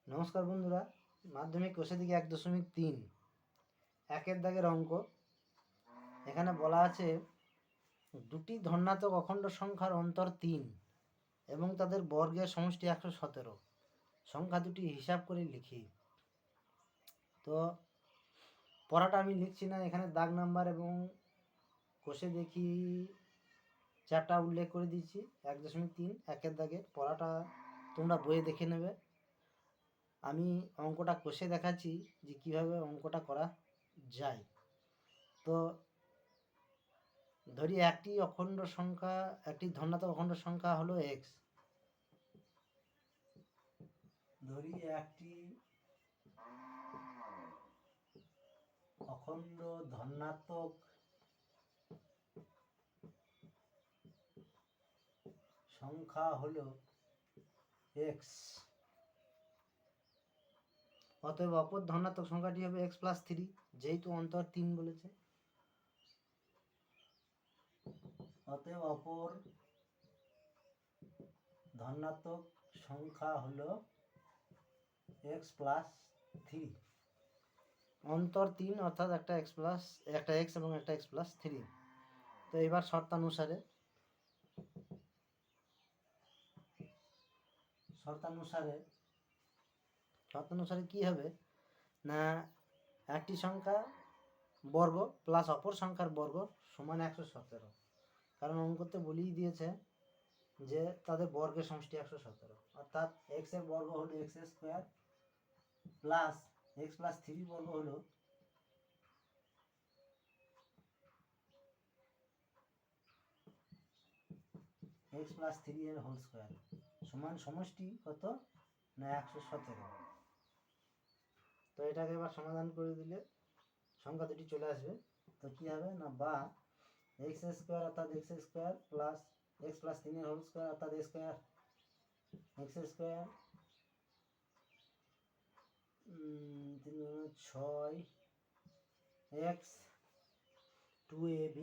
নমস্কার বন্ধুরা, মাধ্যমিক কোষে দিকে 1.3 একের দাগের অঙ্ক। এখানে বলা আছে দুটি ধনাত্মক অখণ্ড সংখ্যার অন্তর 3 এবং তাদের বর্গের সমষ্টি 117। সংখ্যা দুটি হিসাব করে লিখি। তো পড়াটা আমি লিখছি না, এখানে দাগ নাম্বার এবং কোষে দেখি চারটা উল্লেখ করে দিচ্ছি। 1.3 একের দাগের পড়াটা তোমরা বইয়ে দেখে নেবে। আমি অঙ্কটা কষে দেখাচ্ছি যে কীভাবে অঙ্কটা করা যায়। তো ধরি একটি ধনাত্মক অখণ্ড সংখ্যা হলো এক্স। ধরি একটি অখণ্ড ধনাত্মক সংখ্যা হলো এক্স। অতএব অপর ধনাত্মক সংখ্যাটি হবে এক্স প্লাস 3, যেহেতু অন্তর 3 বলেছে। অতএব অপর ধনাত্মক সংখ্যা হলো এক্স প্লাস 3, অন্তর 3 অর্থাৎ একটা এক্স এবং একটা এক্স প্লাস 3। তো এবার শর্তানুসারে কি হবে না, একটি সংখ্যা বর্গ প্লাস অপর সংখ্যার বর্গ সমান 117। কারণ অঙ্কতে বলেই দিয়েছে যে তাদের বর্গের সমষ্টি 117, অর্থাৎ এক্স এর বর্গ হলো x square plus x plus 3 বর্গ হলো এক্স প্লাস 3 এর হোল স্কোয়ার সমান সমষ্টি কত না 117। তো এটাকে এবার সমাধান করে দিলে সংখ্যা দুটি চলে আসবে। তো কি হবে না, বা এক্স স্কোয়ার অর্থাৎ x square plus x plus 3 এর হোল স্কোয়ার অর্থাৎ এক্স স্কোয়ার 6 এক্স 2ab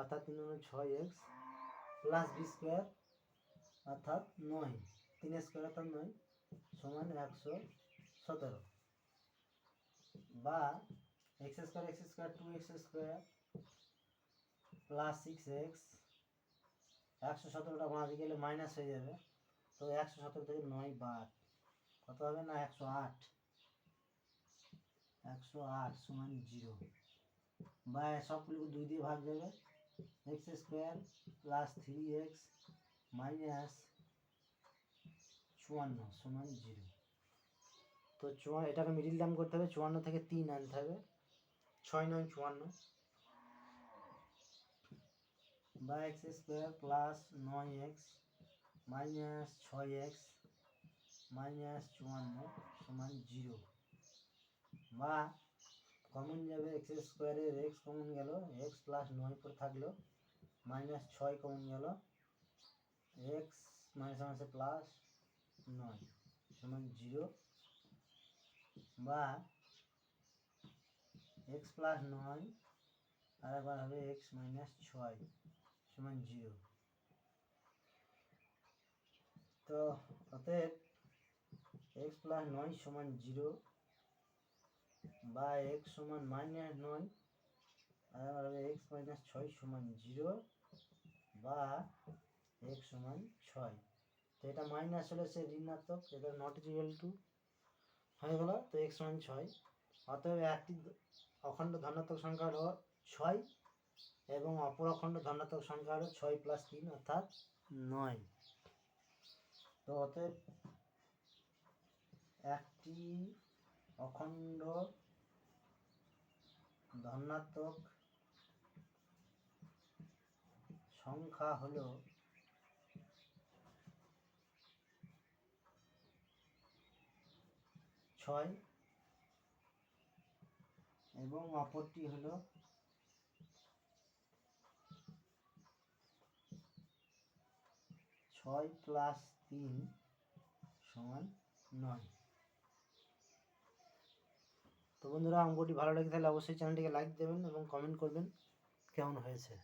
অর্থাৎ 6x প্লাস বি স্কোয়ার অর্থাৎ 9, 3 স্কোয়ার অর্থাৎ 9 সমান 117। বা x square 2x square plus 6x 117টা বাঁধে গেলে মাইনাস হয়ে যাবে। তো 117 থেকে 9 বাদ কত হবে না 108 সমান 0। বা সবগুলোকে 2 দিয়ে ভাগ যাবে, x square plus 3x minus 54 সমান 0। তো এটাকে মিডিল টার্ম করতে হবে, 54 থেকে 3 আনতে হবে, 6 9 54। বা x square plus 9x minus 6x minus 54 সমান 0। বা কমন যাবে এক্স স্কোয়ারের এক্স কমন গেল, এক্স প্লাস 9 পর থাকলো, মাইনাস 6 কমন গেল, এক্স মাইনাস প্লাস 9 সমান 0। বা এক্স প্লাস 9 আর একবার হবে এক্স মাইনাস 6 সমান 0। তো অতএব এক্স প্লাস 9 সমান 0 বা এক্স সমান মাইনাস 9 আর একবার হবে এক্স মাইনাস 6 সমান 0 বা এক্স সমান 6। তো এটা মাইনাস হলে সে ঋণাত্মক, এটা নট ইকুয়াল টু হয়ে গেল। তো এক্স সমান 6। অতএব একটি অখণ্ড ধনাত্মক সংখ্যা হলো 6 এবং অপর অখণ্ড ধনাত্মক সংখ্যা হলো 6 প্লাস 3 অর্থাৎ 9। তো অতএব একটি অখণ্ড ধনাত্মক সংখ্যা হলো 6 এবং অপরটি হলো 6 প্লাস 3 সমান 9। তো বন্ধুরা, অঙ্কটি ভালো লাগে তাহলে অবশ্যই চ্যানেলটিকে লাইক দেবেন এবং কমেন্ট করবেন কেমন হয়েছে।